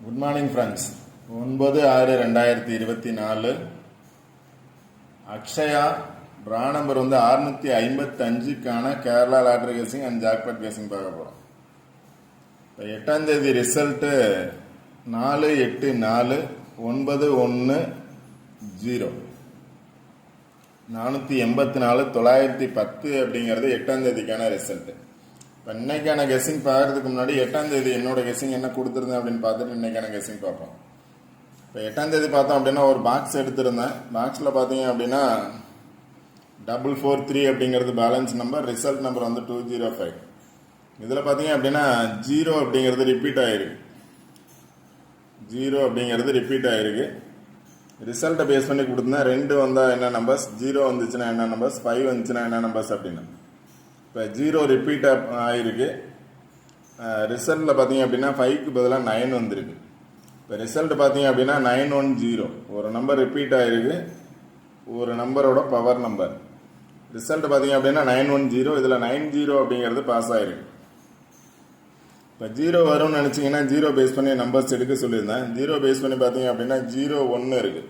Good morning friends. 9/6/2024 Akshaya draw number 655க்கான Kerala lottery guessing and jackpot guessing பார்க்க போகிறோம். இப்போ 8ஆம் தேதி ரிசல்ட்டு 4849110 484,910 அப்படிங்கிறது 8ஆம் தேதிக்கான ரிசல்ட்டு. இப்போ இன்னைக்கான கெஸ்ஸிங் பார்க்கறதுக்கு முன்னாடி 8ஆம் தேதி என்னோட கெஸ்ஸிங் என்ன கொடுத்துருந்தேன் அப்படின்னு பார்த்துட்டு இன்னைக்கான கெஸ்ஸிங் பார்ப்போம். இப்போ 8ஆம் தேதி பார்த்தோம் அப்படின்னா ஒரு பாக்ஸ் எடுத்திருந்தேன். பாக்ஸில் பார்த்தீங்க அப்படின்னா 443 அப்படிங்கிறது பேலன்ஸ் நம்பர், ரிசல்ட் நம்பர் 205. இதில் பார்த்தீங்க அப்படின்னா 0 அப்படிங்கிறது ரிப்பீட் ஆயிருக்கு. ரிசல்ட்டை பேஸ் பண்ணி கொடுத்துருந்தேன். 2 வந்தால் என்ன நம்பர்ஸ், 0 வந்துச்சுன்னா என்ன நம்பர்ஸ், 5 வந்துச்சுன்னா என்ன நம்பர்ஸ் அப்படின்னு. இப்போ 0 ரிப்பீட் ஆகிருக்கு. ரிசல்ட்டில் பார்த்தீங்க அப்படின்னா 5க்கு பதிலாக 9 வந்துருக்கு. இப்போ ரிசல்ட் பார்த்தீங்க அப்படின்னா 910, ஒரு நம்பர் ரிப்பீட் ஆகிருக்கு, ஒரு நம்பரோட பவர் நம்பர். ரிசல்ட் பார்த்தீங்க அப்படின்னா 910, இதில் 90 அப்படிங்கிறது பாஸ் ஆகிருக்கு. இப்போ 0 வரும்னு நினச்சிங்கன்னா 0 பேஸ் பண்ணி நம்பர்ஸ் எடுக்க சொல்லியிருந்தேன். 0 பேஸ் பண்ணி பார்த்தீங்க அப்படின்னா 01 இருக்குது.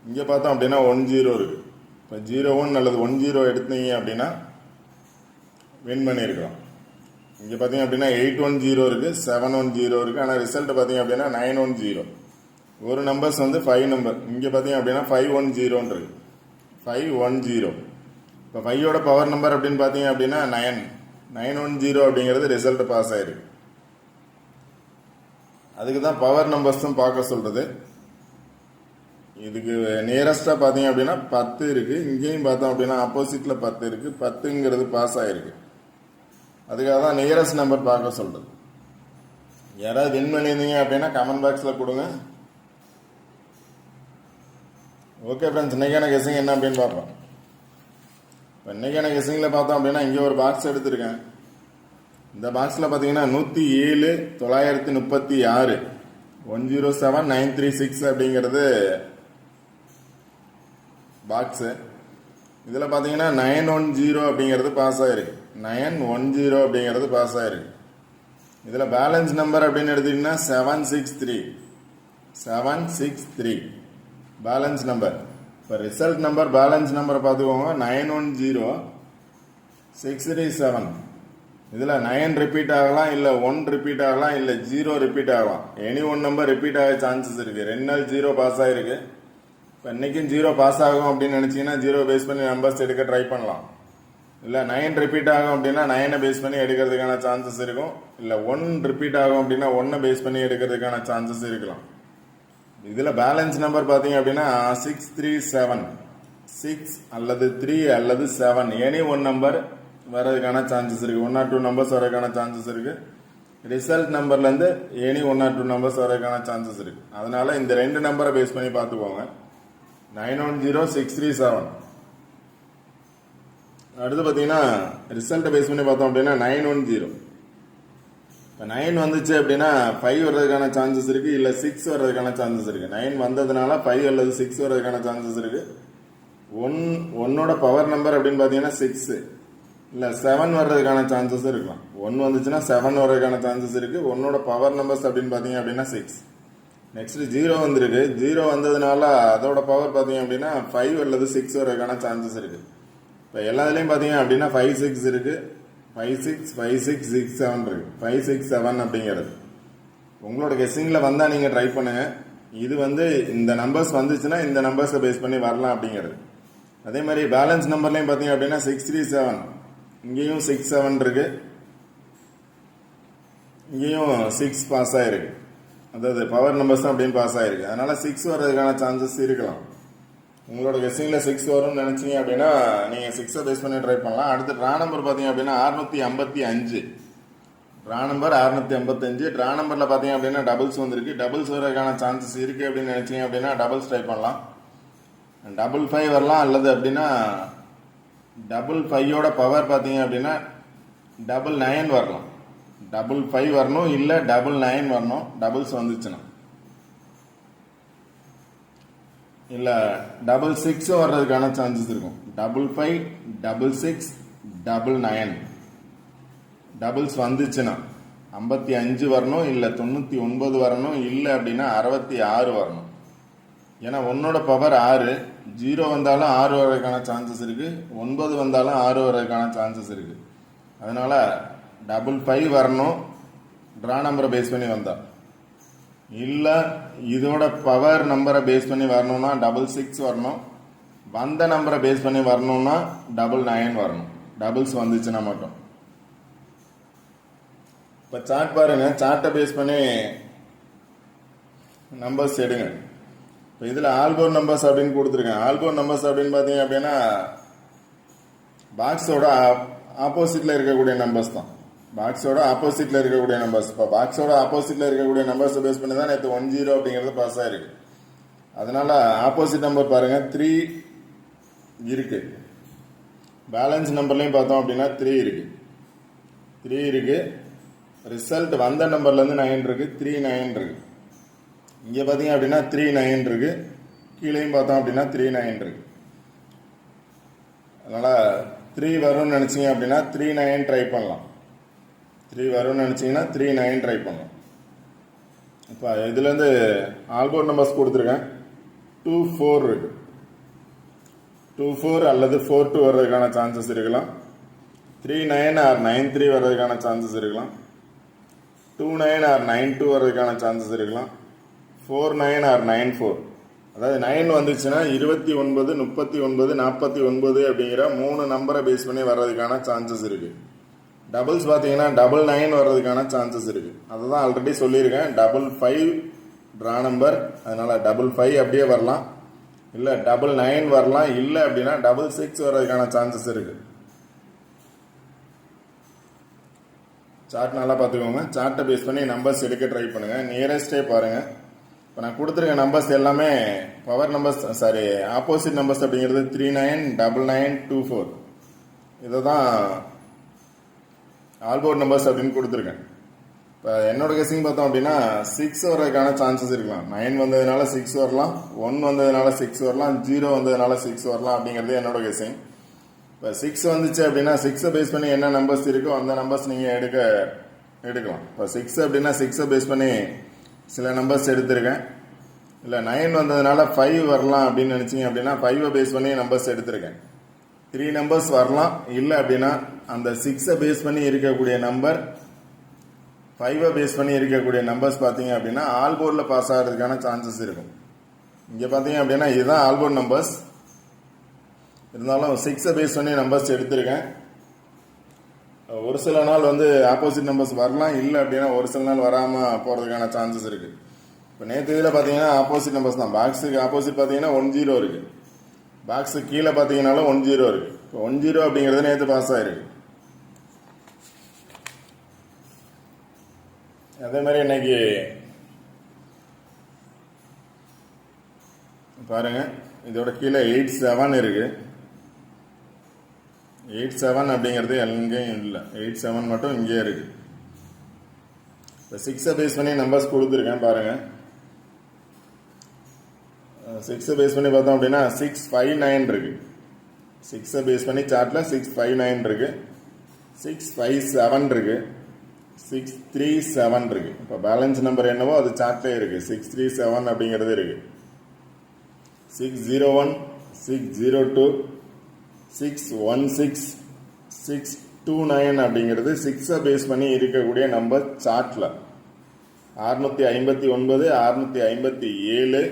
இங்கே பார்த்தோம் அப்படின்னா 10 இருக்குது. இப்போ 01 அல்லது 10 எடுத்தீங்க அப்படின்னா வின் பண்ணியிருக்கிறோம். இங்கே பார்த்தீங்க அப்படின்னா 810 இருக்குது, 710 இருக்குது. ஆனால் ரிசல்ட் பார்த்தீங்க அப்படின்னா 910. ஒரு நம்பர்ஸ் 5 நம்பர். இங்கே பார்த்தீங்க அப்படின்னா 510 இருக்குது, 510. இப்போ 5யோட பவர் நம்பர் அப்படின்னு பார்த்தீங்க அப்படின்னா 910 அப்படிங்கிறது ரிசல்ட் பாஸ் ஆயிருக்கு. அதுக்கு தான் பவர் நம்பர்ஸும் பார்க்க சொல்கிறது. இதுக்கு நியரஸ்டாக பார்த்தீங்க அப்படின்னா 10 இருக்குது. இங்கேயும் பார்த்தோம் அப்படின்னா ஆப்போசிட்டில் 10 இருக்குது. 10ங்கிறது பாஸ் ஆகிருக்கு. அதுக்காக தான் நியரஸ்ட் நம்பர் பார்க்க சொல்கிறது. யாராவது வின் பண்ணியிருந்தீங்க அப்படின்னா கமெண்ட் பாக்ஸில் கொடுங்க. ஓகே ஃப்ரெண்ட்ஸ், இன்றைக்கான கெஸ்ஸிங் என்ன அப்படின்னு பார்ப்போம். இப்போ இன்றைக்கான கெஸ்ஸிங்கில் பார்த்தோம் அப்படின்னா இங்கே ஒரு பாக்ஸ் எடுத்திருக்கேன். இந்த பாக்ஸில் பார்த்தீங்கன்னா 107,936 107,936 அப்படிங்கிறது பாக்ஸு. இதில் பார்த்தீங்கன்னா 910 அப்படிங்கிறது பாஸ் ஆகிருக்கு. 910 அப்படிங்கிறது பாஸ் ஆகிருக்கு. இதில் பேலன்ஸ் நம்பர் அப்படின்னு எடுத்திங்கன்னா 763 பேலன்ஸ் நம்பர். இப்போ ரிசல்ட் நம்பர் பேலன்ஸ் நம்பரை பார்த்துக்கோங்க. 910637. இதில் 9 ரிப்பீட் ஆகலாம், இல்லை 1 ரிப்பீட் ஆகலாம், இல்லை 0 ரிப்பீட் ஆகலாம். எனி ஒன் நம்பர் ரிப்பீட் ஆக சான்சஸ் இருக்குது. 2 நாள் 0 பாஸ் ஆகிருக்கு. இப்போ இன்றைக்கும் 0 பாஸ் ஆகும் அப்படின்னு நினச்சிங்கன்னா 0 பேஸ் பண்ணி நம்பர்ஸ் எடுக்க ட்ரை பண்ணலாம். இல்லை 9 ரிப்பீட் ஆகும் அப்படின்னா 9 பேஸ் பண்ணி எடுக்கிறதுக்கான சான்சஸ் இருக்கும். இல்லை 1 ரிப்பீட் ஆகும் அப்படின்னா 1 பேஸ் பண்ணி எடுக்கிறதுக்கான சான்சஸ் இருக்கலாம். இதில் பேலன்ஸ் நம்பர் பார்த்தீங்க அப்படின்னா 637, 6 அல்லது 3 அல்லது 7 எனி ஒன் நம்பர் வர்றதுக்கான சான்சஸ் இருக்குது. 1 or 2 நம்பர்ஸ் வரதுக்கான சான்சஸ் இருக்குது. ரிசல்ட் நம்பர்லேருந்து எனி 1 or 2 நம்பர்ஸ் வரதுக்கான சான்சஸ் இருக்குது. அதனால் இந்த 2 நம்பரை பேஸ் பண்ணி பார்த்துக்கோங்க. 910637. அடுத்து பார்த்தீங்கன்னா ரிசல்ட்டை பேஸ் பண்ணி பார்த்தோம் அப்படின்னா 910. இப்போ 9 வந்துச்சு அப்படின்னா 5 வர்றதுக்கான சான்சஸ் இருக்குது, இல்லை 6 வர்றதுக்கான சான்சஸ் இருக்குது. 9 வந்ததுனால 5 அல்லது 6 வர்றதுக்கான சான்சஸ் இருக்குது. 1ஓட பவர் நம்பர் அப்படின்னு பார்த்தீங்கன்னா 6, இல்லை 7 வர்றதுக்கான சான்சஸ் இருக்கலாம். 1 வந்துச்சுன்னா 7 வர்றதுக்கான சான்சஸ் இருக்குது. 1ஓட பவர் நம்பர்ஸ் அப்படின்னு பார்த்தீங்க அப்படின்னா 6. நெக்ஸ்ட் 0 வந்துருக்கு. 0 வந்ததுனால அதோட பவர் பார்த்தீங்க அப்படின்னா 5 அல்லது 6 வர்றதுக்கான சான்சஸ் இருக்குது. இப்போ எல்லாத்துலேயும் பார்த்தீங்க அப்படின்னா 5 6 இருக்குது, 5 6 5 6 6 7 இருக்குது, 5 6 7 அப்படிங்கிறது. உங்களோட கெஸ்ஸிங்கில் வந்தால் நீங்கள் ட்ரை பண்ணுங்கள். இது இந்த நம்பர்ஸ் வந்துச்சுன்னா இந்த நம்பர்ஸை பேஸ் பண்ணி வரலாம் அப்படிங்கிறது. அதே மாதிரி பேலன்ஸ் நம்பர்லேயும் பார்த்தீங்க அப்படின்னா 637, இங்கேயும் 6 7 இருக்குது, இங்கேயும் 6 பாஸ் ஆகிருக்கு. அதாவது பவர் நம்பர்ஸ் தான் அப்படின்னு பாஸ் ஆகிருக்கு. அதனால் 6 வர்றதுக்கான சான்சஸ் இருக்கலாம். உங்களோட கெஸ்ஸிங்கில் 6 வரும்னு நினச்சிங்க அப்படின்னா நீங்கள் 6 பேஸ் பண்ணி ட்ரை பண்ணலாம். அடுத்து ட்ரா நம்பர் பார்த்தீங்க அப்படின்னா 655. Draw number 655. ட்ரா நம்பரில் பார்த்தீங்க அப்படின்னா டபுள்ஸ் வந்திருக்கு. டபுள்ஸ் வர்றதுக்கான சான்சஸ் இருக்குது அப்படின்னு நினச்சிங்க அப்படின்னா டபுள்ஸ் ட்ரை பண்ணலாம். 55 வரலாம், அல்லது அப்படின்னா 55யோட பவர் பார்த்தீங்க அப்படின்னா 99 வரலாம். 55 வரணும், இல்லை 99 வரணும். டபுள்ஸ் வந்துச்சுன்னா இல்லை 66 வர்றதுக்கான சான்சஸ் இருக்கும். 55 66 99 டபுள்ஸ் வந்துச்சுன்னா 55 வரணும், இல்லை 99 வரணும், இல்லை அப்படின்னா 66 வரணும். ஏன்னா உன்னோட பவர் 6, 0 வந்தாலும் 6 வர்றதுக்கான சான்சஸ் இருக்குது, 9 வந்தாலும் 6 வர்றதுக்கான சான்சஸ் இருக்குது. அதனால் 55 வரணும் ட்ரா நம்பரை பேஸ் பண்ணி வந்தால். இல்லை இதோட பவர் நம்பரை பேஸ் பண்ணி வரணும்னா 66 வரணும். வந்த நம்பரை பேஸ் பண்ணி வரணும்னா 99 வரணும், டபுள்ஸ் வந்துச்சுன்னா மட்டும். இப்போ சார்ட் பாருங்க, சார்ட்டை பேஸ் பண்ணி நம்பர்ஸ் எடுங்க. இப்போ இதில் ஆல்போர் நம்பர்ஸ் அப்படின்னு கொடுத்துருக்கேன். ஆல்போர் நம்பர்ஸ் அப்படின்னு பார்த்தீங்க அப்படின்னா பாக்ஸோட ஆப்போசிட்டில் இருக்கக்கூடிய நம்பர்ஸ் தான். பாக்ஸோட ஆப்போசிட்டில் இருக்கக்கூடிய நம்பர்ஸ். இப்போ பாக்ஸோட ஆப்போசிட்டில் இருக்கக்கூடிய நம்பர்ஸை பேஸ் பண்ணி தான் நேற்று 10 அப்படிங்கிறது பாஸ் ஆகிருக்கு. அதனால் ஆப்போசிட் நம்பர் பாருங்கள் 3 இருக்குது. பேலன்ஸ் நம்பர்லையும் பார்த்தோம் அப்படின்னா 3 இருக்குது. ரிசல்ட் வந்த நம்பர்லேருந்து 9 இருக்குது, 3 9 இருக்குது. இங்கே பார்த்தீங்க அப்படின்னா 3 9 இருக்குது. கீழேயும் பார்த்தோம் அப்படின்னா 3 9 இருக்குது. அதனால் 3 வரும்னு நினச்சிங்க அப்படின்னா 3 9 ட்ரை பண்ணலாம். 3 வரும்னு நினச்சிங்கன்னா 3 9 ட்ரை பண்ணலாம். இப்போ இதுலேருந்து ஆல்போர் நம்பர்ஸ் கொடுத்துருக்கேன். 2 4 இருக்குது. 2 4 அல்லது 4 2 வர்றதுக்கான சான்சஸ் இருக்கலாம். 3 9 ஆர் 9 3 வர்றதுக்கான சான்சஸ் இருக்கலாம். 2 9 ஆர் 9 2 வர்றதுக்கான சான்சஸ் இருக்கலாம். 4 9 ஆர் 9 4. அதாவது 9 வந்துச்சுன்னா 29 39 49 அப்படிங்கிற 3 நம்பரை பேஸ் பண்ணி வர்றதுக்கான சான்சஸ் இருக்குது. டபுள்ஸ் பார்த்தீங்கன்னா 99 வர்றதுக்கான சான்சஸ் இருக்குது. அதை தான் ஆல்ரெடி சொல்லியிருக்கேன். 55 ட்ரா நம்பர். அதனால் 55 அப்படியே வரலாம், இல்லை 99 வரலாம், இல்லை அப்படின்னா 66 வர்றதுக்கான சான்சஸ் இருக்குது. சார்ட் நல்லா பார்த்துக்கோங்க. சார்ட்டை பேஸ் பண்ணி நம்பர்ஸ் எடுக்க ட்ரை பண்ணுங்கள். நியரஸ்டே பாருங்கள். இப்போ நான் கொடுத்துருக்க நம்பர்ஸ் எல்லாமே power numbers, sorry opposite numbers அப்படிங்கிறது 3 9 99 2 4. இதை தான் ஆல்போர்ட் நம்பர்ஸ் அப்படின்னு கொடுத்துருக்கேன். இப்போ என்னோட கெஸிங் பார்த்தோம் அப்படின்னா 6 வர்றதுக்கான சான்சஸ் இருக்கலாம். 9 வந்ததுனால 6 வரலாம், 1 வந்ததுனால 6 வரலாம், 0 வந்ததுனால 6 வரலாம் அப்படிங்கிறது என்னோட கெஸிங். இப்போ 6 வந்துச்சு அப்படின்னா 6 பேஸ் பண்ணி என்ன நம்பர்ஸ் இருக்கோ அந்த நம்பர்ஸ் நீங்கள் எடுக்கலாம். இப்போ 6 அப்படின்னா 6 பேஸ் பண்ணி சில நம்பர்ஸ் எடுத்திருக்கேன். இல்லை 9 வந்ததுனால 5 வரலாம் அப்படின்னு நினச்சிங்க அப்படின்னா 5 பேஸ் பண்ணி நம்பர்ஸ் எடுத்திருக்கேன். 3 நம்பர்ஸ் வரலாம், இல்லை அப்படின்னா அந்த 6 பேஸ் பண்ணி இருக்கக்கூடிய நம்பர் 5 பேஸ் பண்ணி இருக்கக்கூடிய நம்பர்ஸ் பார்த்தீங்க அப்படின்னா ஆல்போர்டில் பாஸ் ஆகிறதுக்கான சான்சஸ் இருக்கும். இங்கே பார்த்தீங்க அப்படின்னா இதுதான் ஆல்போர்ட் நம்பர்ஸ். இருந்தாலும் 6 பேஸ் பண்ணி நம்பர்ஸ் எடுத்திருக்கேன். ஒரு சில நாள் வந்து ஆப்போசிட் நம்பர்ஸ் வரலாம், இல்லை அப்படின்னா ஒரு சில நாள் வராமல் போகிறதுக்கான சான்சஸ் இருக்குது. இப்போ நேற்று இதில் பார்த்தீங்கன்னா ஆப்போசிட் நம்பர்ஸ் தான். பாக்ஸுக்கு ஆப்போசிட் பார்த்தீங்கன்னா 1 0 இருக்குது. பாக்ஸுக்கு கீழே பார்த்தீங்கன்னாலும் 1 0 இருக்குது. இப்போ 1 0 அப்படிங்கிறது நேற்று பாஸ் ஆகிருக்கு. அதே மாதிரி இன்னைக்கு பாருங்க, இதோட கீழே 8 7 இருக்கு. 8 7 அப்படிங்கிறது எங்கேயும் இல்லை, 8 7 மட்டும் இங்கே இருக்கு. இப்போ 6 பேஸ் பண்ணி நம்பர்ஸ் கொடுத்துருக்கேன் பாருங்க. 6 பேஸ் பண்ணி பார்த்தோம் அப்படின்னா 6 5 9 இருக்கு. 6 பேஸ் பண்ணி சார்ட்ல 6 5 9 இருக்கு. 6 5 7 இருக்கு. 6 3 7 இருக்கு. இப்போ பேலன்ஸ் நம்பர் என்னவோ அது சார்ட்லேயே இருக்கு. 6 3 7 அப்படிங்கிறது இருக்கு. 6 0 1 6 0 2 6 1 6 6 2 9 அப்படிங்கிறது 6 பேஸ் பண்ணி இருக்கக்கூடிய நம்பர் சார்ட்ல. 659 657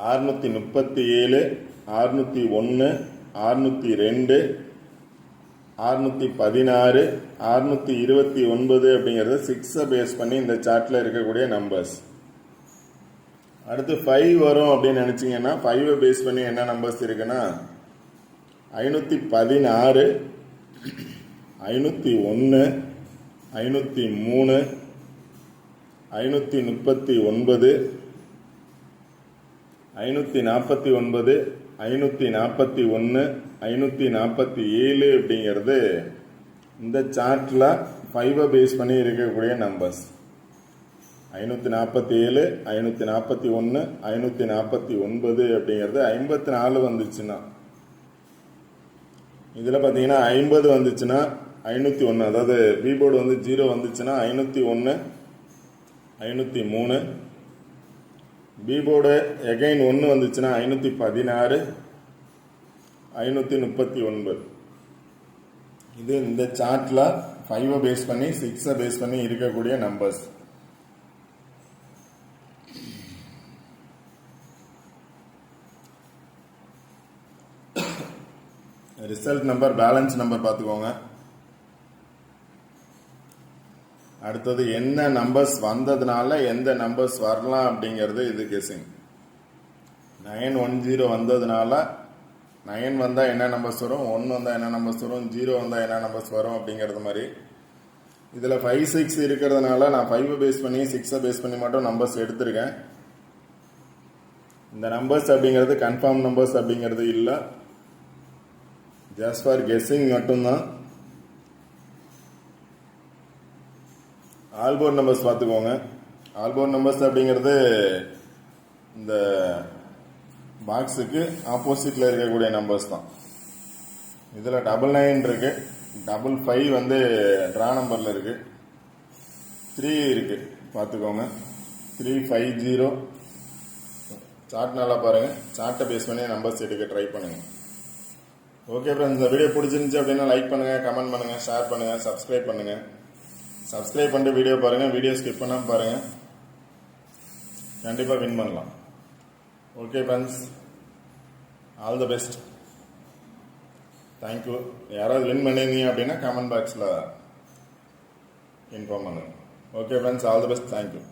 637 601 602 616 629 அப்படிங்கிறது 6 பேஸ் பண்ணி இந்த சார்ட்ல இருக்கக்கூடிய நம்பர்ஸ். அடுத்து 5 வரும் அப்படின்னு நினைச்சீங்கன்னா 5 பேஸ் பண்ணி என்ன நம்பர்ஸ் இருக்குன்னா 516 501 503 539 549 541 547 அப்படிங்கிறது இந்த சார்ட்ல 5 பேஸ் பண்ணி இருக்கக்கூடிய நம்பர்ஸ். 547 541 549 அப்படிங்கிறது 54 வந்துச்சுன்னா, இதில் பார்த்தீங்கன்னா 50 வந்துச்சுன்னா 501, அதாவது பி போர்டு வந்து 0 வந்துச்சுன்னா 501, 503. பி போர்டு எகைன் 1 வந்துச்சுன்னா 516, 539. இது இந்த சார்ட்டில் 5 பேஸ் பண்ணி 6 பேஸ் பண்ணி இருக்கக்கூடிய numbers. Result number, balance number பார்த்துக்கோங்க. அடுத்தது என்ன நம்பர்ஸ் வந்ததுனால எந்த நம்பர்ஸ் வரலாம் அப்படிங்கிறது இது கெஸிங். 910 வந்ததுனால 9 வந்தால் என்ன நம்பர்ஸ் வரும், 1 வந்தால் என்ன நம்பர்ஸ் வரும், 0 வந்தால் என்ன நம்பர்ஸ் வரும் அப்படிங்கிறது மாதிரி. இதில் 5, 6 இருக்கிறதுனால நான் 5 பேஸ் பண்ணி 6 பேஸ் பண்ணி மட்டும் நம்பர்ஸ் எடுத்திருக்கேன். இந்த நம்பர்ஸ் அப்படிங்கிறது கன்ஃபார்ம் நம்பர்ஸ் அப்படிங்கிறது இல்லை, ஜஸ்ட் ஃபார் கெஸ்ஸிங் மட்டும்தான். ஆல்போர்ட் நம்பர்ஸ் பார்த்துக்கோங்க. ஆல்போர்ட் நம்பர்ஸ் அப்படிங்கிறது இந்த பாக்ஸுக்கு ஆப்போசிட்டில் இருக்கக்கூடிய நம்பர்ஸ் தான். இதில் 99 இருக்கு, 55 வந்து ட்ரா நம்பரில் இருக்கு, 3 இருக்கு பார்த்துக்கோங்க, 350. சார்ட் நல்லா பாருங்கள், சார்ட்டை பேஸ் பண்ணி நம்பர்ஸ் எடுக்க ட்ரை பண்ணுங்கள். ஓகே ஃப்ரெண்ட்ஸ், இந்த வீடியோ பிடிச்சிருந்துச்சு அப்படின்னா லைக் பண்ணுங்கள், கமெண்ட் பண்ணுங்கள், ஷேர் பண்ணுங்கள், சப்ஸ்கிரைப் பண்ணுங்கள். சப்ஸ்கிரைப் பண்ணிட்டு வீடியோ பாருங்கள், வீடியோ ஸ்கிப் பண்ணாமல் பாருங்கள், கண்டிப்பாக வின் பண்ணலாம். Okay friends, all the best, thank you. யாராவது வின் பண்ணியிருந்தீங்க அப்படின்னா கமெண்ட் பாக்ஸில் இன்ஃபார்ம் பண்ணுங்கள். Okay friends, all the best, thank you.